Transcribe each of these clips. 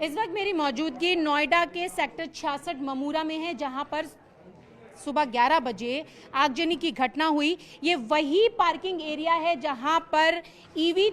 इस वक्त मेरी मौजूदगी नोएडा के सेक्टर 66 ममूरा में है, जहां पर सुबह 11 बजे आगजनी की घटना हुई। ये वही पार्किंग एरिया है जहां पर ईवी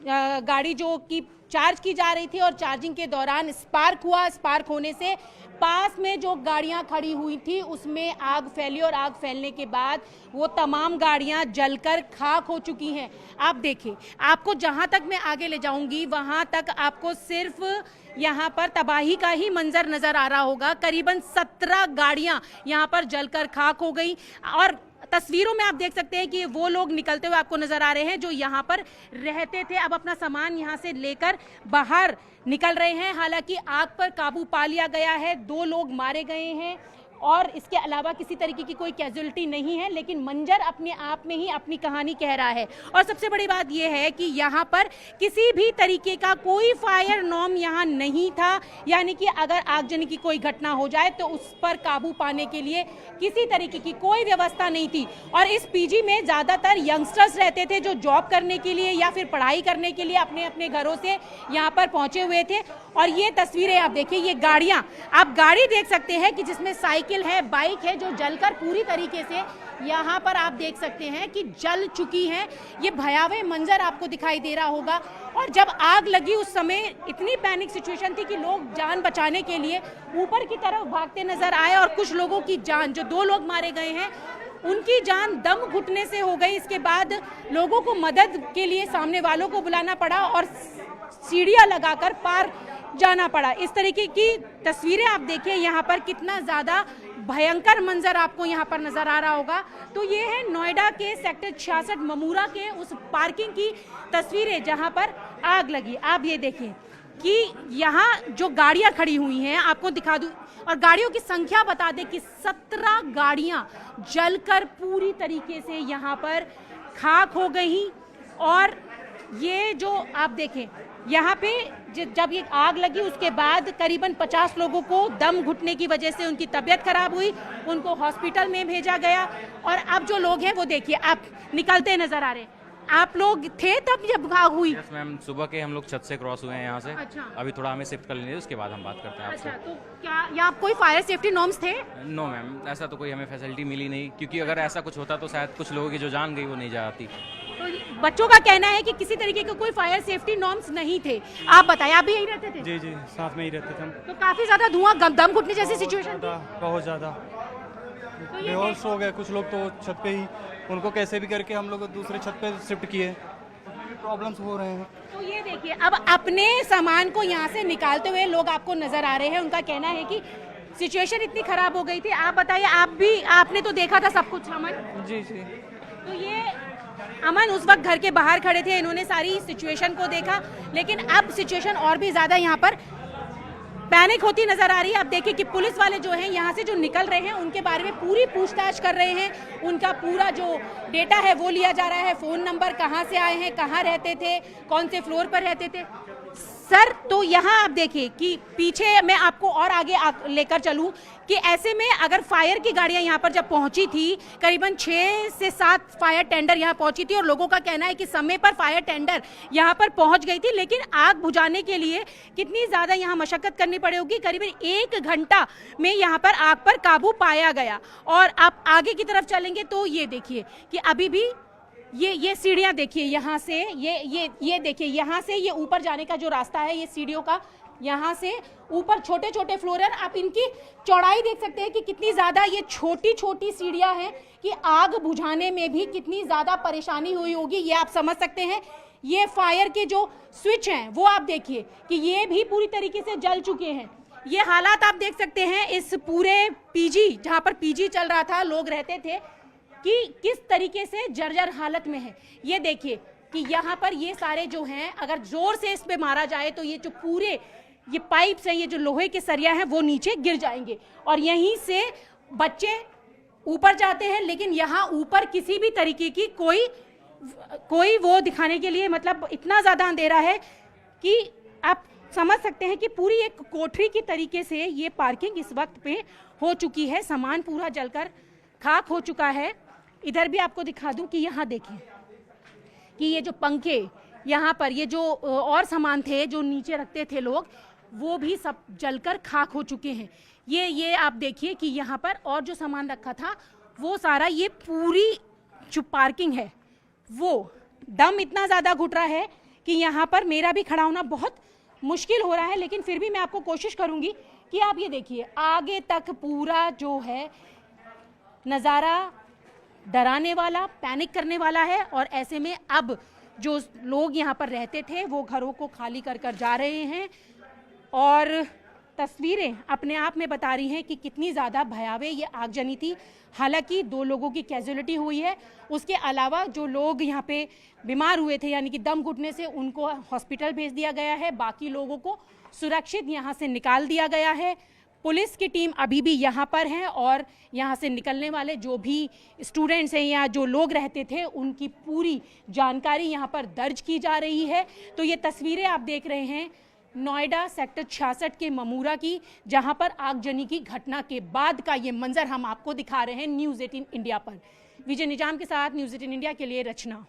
गाड़ी जो कि चार्ज की जा रही थी और चार्जिंग के दौरान स्पार्क हुआ। स्पार्क होने से पास में जो गाड़ियां खड़ी हुई थी उसमें आग फैली और आग फैलने के बाद वो तमाम गाड़ियां जलकर खाक हो चुकी हैं। आप देखिए, आपको जहां तक मैं आगे ले जाऊंगी वहां तक आपको सिर्फ यहाँ पर तबाही का ही मंजर नजर आ रहा होगा। करीबन 17 गाड़ियां यहाँ पर जलकर खाक हो गई और तस्वीरों में आप देख सकते हैं कि वो लोग निकलते हुए आपको नजर आ रहे हैं जो यहाँ पर रहते थे। अब अपना सामान यहाँ से लेकर बाहर निकल रहे हैं। हालांकि आग पर काबू पा लिया गया है, 2 लोग मारे गए हैं और इसके अलावा किसी तरीके की कोई कैजुअलिटी नहीं है, लेकिन मंजर अपने आप में ही अपनी कहानी कह रहा है। और सबसे बड़ी बात यह है कि यहाँ पर किसी भी तरीके का कोई फायर नॉर्म यहाँ नहीं था, यानी कि अगर आगजनी की कोई घटना हो जाए तो उस पर काबू पाने के लिए किसी तरीके की कोई व्यवस्था नहीं थी। और इस पीजी में ज़्यादातर यंगस्टर्स रहते थे जो जॉब करने के लिए या फिर पढ़ाई करने के लिए अपने अपने घरों से यहाँ पर पहुँचे हुए थे। और ये तस्वीरें आप देखिए, ये गाड़ियाँ, आप गाड़ी देख सकते हैं कि जिसमें साइकिल है, बाइक है, जो जलकर पूरी तरीके से यहाँ पर आप देख सकते हैं कि जल चुकी हैं। ये भयावह मंजर आपको दिखाई दे रहा होगा। और जब आग लगी उस समय इतनी पैनिक सिचुएशन थी कि लोग जान बचाने के लिए ऊपर की तरफ भागते नजर आए और कुछ लोगों की जान, जो 2 लोग मारे गए हैं, उनकी जान दम घुटने से हो गई। इसके बाद लोगों को मदद के लिए सामने वालों को बुलाना पड़ा और सीढ़ियां लगाकर पार जाना पड़ा। इस तरीके की तस्वीरें आप देखिए, यहाँ पर कितना ज़्यादा भयंकर मंजर आपको यहाँ पर नजर आ रहा होगा। तो ये है नोएडा के सेक्टर 66 ममूरा के उस पार्किंग की तस्वीरें जहाँ पर आग लगी। आप ये देखिए कि यहाँ जो गाड़ियाँ खड़ी हुई हैं, आपको दिखा दूँ, और गाड़ियों की संख्या बता दें कि 17 गाड़ियाँ जलकर पूरी तरीके से यहाँ पर खाक हो गई। और ये जो आप देखें, यहाँ पे जब ये आग लगी उसके बाद करीबन 50 लोगों को दम घुटने की वजह से उनकी तबीयत खराब हुई, उनको हॉस्पिटल में भेजा गया। और अब जो लोग हैं वो देखिए, आप निकलते नजर आ रहे हैं। आप लोग थे तब जब आग हुई? यस मैम, सुबह के हम लोग छत से क्रॉस हुए हैं यहाँ से। अच्छा। अभी थोड़ा हमें शिफ्ट कर लेंगे, उसके बाद हम बात करते हैं आपसे। अच्छा, तो क्या यहाँ कोई फायर सेफ्टी नॉर्म्स थे? नो मैम, ऐसा तो कोई हमें फैसिलिटी मिली नहीं, क्योंकि अगर ऐसा कुछ होता तो शायद कुछ लोगों की जो जान गई वो नहीं जाती। तो बच्चों का कहना है कि किसी तरीके के कोई फायर सेफ्टी नॉर्म्स नहीं थे। आप बताइए, आप भी यही रहते थे? जी जी, साथ में ही रहते थे हम। तो काफी ज्यादा धुआं, दम घुटने जैसी सिचुएशन थी? बहुत ज्यादा तो बेहोश हो गए कुछ लोग तो छत पे ही। उनको कैसे भी करके हम लोग दूसरे छत पे शिफ्ट किए। प्रॉब्लम्स हो रहे हैं। तो ये देखिए, अब अपने सामान को यहाँ से निकालते हुए लोग आपको नजर आ रहे हैं। उनका कहना है कि सिचुएशन इतनी खराब हो गई थी। आप बताइए, आपने तो देखा था सब कुछ, अमन? जी जी। तो ये अमन उस वक्त घर के बाहर खड़े थे, इन्होंने सारी सिचुएशन को देखा, लेकिन अब सिचुएशन और भी ज्यादा यहाँ पर पैनिक होती नजर आ रही है। अब देखिए कि पुलिस वाले जो हैं यहाँ से जो निकल रहे हैं उनके बारे में पूरी पूछताछ कर रहे हैं। उनका पूरा जो डेटा है वो लिया जा रहा है, फ़ोन नंबर, कहाँ से आए हैं, कहाँ रहते थे, कौन से फ्लोर पर रहते थे। सर, तो यहाँ आप देखिए कि पीछे मैं आपको और आगे लेकर चलूँ कि ऐसे में अगर फायर की गाड़ियाँ यहाँ पर जब पहुँची थी, करीबन 6 से 7 फायर टेंडर यहाँ पहुँची थी और लोगों का कहना है कि समय पर फायर टेंडर यहाँ पर पहुँच गई थी, लेकिन आग बुझाने के लिए कितनी ज़्यादा यहाँ मशक्कत करनी पड़ी होगी। करीबन 1 घंटा में यहाँ पर आग पर काबू पाया गया। और आप आगे की तरफ चलेंगे तो ये देखिए कि अभी भी ये सीढ़ियाँ देखिए, यहाँ से ये देखिए, यहाँ से ये ऊपर जाने का जो रास्ता है, ये सीढ़ियों का, यहाँ से ऊपर छोटे छोटे फ्लोर है। आप इनकी चौड़ाई देख सकते हैं कि कितनी ज़्यादा ये छोटी छोटी सीढ़ियाँ हैं कि आग बुझाने में भी कितनी ज़्यादा परेशानी हुई होगी, ये आप समझ सकते हैं। ये फायर के जो स्विच हैं वो आप देखिए कि ये भी पूरी तरीके से जल चुके हैं। ये हालात आप देख सकते हैं इस पूरे पीजी, जहाँ पर पीजी चल रहा था, लोग रहते थे, कि किस तरीके से जर्जर हालत में है। ये देखिए कि यहाँ पर ये सारे जो हैं, अगर जोर से इस पे मारा जाए तो ये जो पूरे ये पाइप्स हैं, ये जो लोहे के सरिया हैं, वो नीचे गिर जाएंगे और यहीं से बच्चे ऊपर जाते हैं। लेकिन यहाँ ऊपर किसी भी तरीके की कोई वो दिखाने के लिए, मतलब इतना ज़्यादा अंधेरा है कि आप समझ सकते हैं कि पूरी एक कोठरी की तरीके से ये पार्किंग इस वक्त पे हो चुकी है। सामान पूरा जलकर खाक हो चुका है। इधर भी आपको दिखा दूं कि यहाँ देखिए कि ये जो पंखे, यहाँ पर ये जो और सामान थे जो नीचे रखते थे लोग, वो भी सब जलकर खाक हो चुके हैं। ये आप देखिए कि यहाँ पर और जो सामान रखा था वो सारा, ये पूरी जो पार्किंग है वो, दम इतना ज़्यादा घुट रहा है कि यहाँ पर मेरा भी खड़ा होना बहुत मुश्किल हो रहा है। लेकिन फिर भी मैं आपको कोशिश करूँगी कि आप ये देखिए आगे तक पूरा जो है नज़ारा डराने वाला, पैनिक करने वाला है। और ऐसे में अब जो लोग यहाँ पर रहते थे वो घरों को खाली कर कर जा रहे हैं और तस्वीरें अपने आप में बता रही हैं कि कितनी ज़्यादा भयावह ये आगजनी थी। हालांकि 2 लोगों की कैजुअलिटी हुई है, उसके अलावा जो लोग यहाँ पे बीमार हुए थे यानी कि दम घुटने से, उनको हॉस्पिटल भेज दिया गया है। बाकी लोगों को सुरक्षित यहाँ से निकाल दिया गया है। पुलिस की टीम अभी भी यहाँ पर है और यहाँ से निकलने वाले जो भी स्टूडेंट्स हैं या जो लोग रहते थे उनकी पूरी जानकारी यहाँ पर दर्ज की जा रही है। तो ये तस्वीरें आप देख रहे हैं नोएडा सेक्टर 66 के ममूरा की, जहां पर आगजनी की घटना के बाद का ये मंजर हम आपको दिखा रहे हैं न्यूज़ 18 इंडिया पर। विजय निजाम के साथ न्यूज़ 18 इंडिया के लिए रचना।